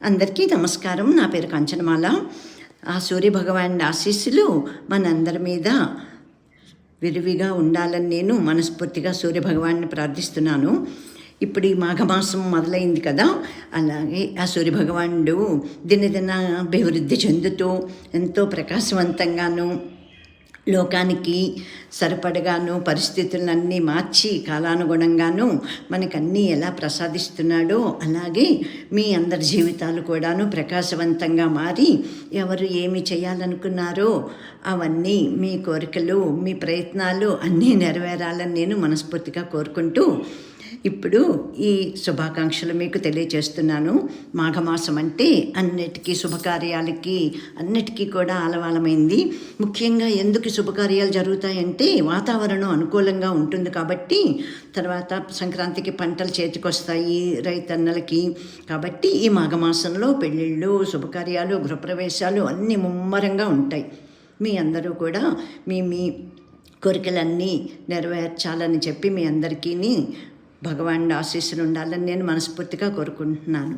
అందరికీ నమస్కారం. నా పేరు కంచనమాల. ఆ సూర్యభగవానుడి ఆశీస్సులు మనందరి మీద విరివిగా ఉండాలని నేను మనస్ఫూర్తిగా సూర్యభగవాన్ని ప్రార్థిస్తున్నాను. ఇప్పుడు ఈ మాఘమాసం మొదలైంది కదా, అలాగే ఆ సూర్యభగవానుడు దినదిన అభివృద్ధి చెందుతూ ఎంతో ప్రకాశవంతంగాను, లోకానికి సరిపడగాను, పరిస్థితులన్నీ మార్చి కాలానుగుణంగాను మనకన్నీ ఎలా ప్రసాదిస్తున్నాడో అలాగే మీ అందరి జీవితాలు కూడాను ప్రకాశవంతంగా మారి ఎవరు ఏమి చేయాలనుకున్నారో అవన్నీ మీ కోరికలు, మీ ప్రయత్నాలు అన్నీ నెరవేరాలని నేను మనస్ఫూర్తిగా కోరుకుంటూ ఇప్పుడు ఈ శుభాకాంక్షలు మీకు తెలియచేస్తున్నాను. మాఘమాసం అంటే అన్నిటికీ శుభకార్యాలకి అన్నిటికీ కూడా ఆలవాలమైంది. ముఖ్యంగా ఎందుకు శుభకార్యాలు జరుగుతాయంటే వాతావరణం అనుకూలంగా ఉంటుంది కాబట్టి, తర్వాత సంక్రాంతికి పంటలు చేతికొస్తాయి రైతన్నలకి. కాబట్టి ఈ మాఘమాసంలో పెళ్ళిళ్ళు, శుభకార్యాలు, గృహప్రవేశాలు అన్నీ ముమ్మరంగా ఉంటాయి. మీ అందరూ కూడా మీ కోరికలన్నీ నెరవేర్చాలని చెప్పి మీ అందరికీ భగవానుడి ఆశీస్సులు ఉండాలని నేను మనస్ఫూర్తిగా కోరుకుంటున్నాను.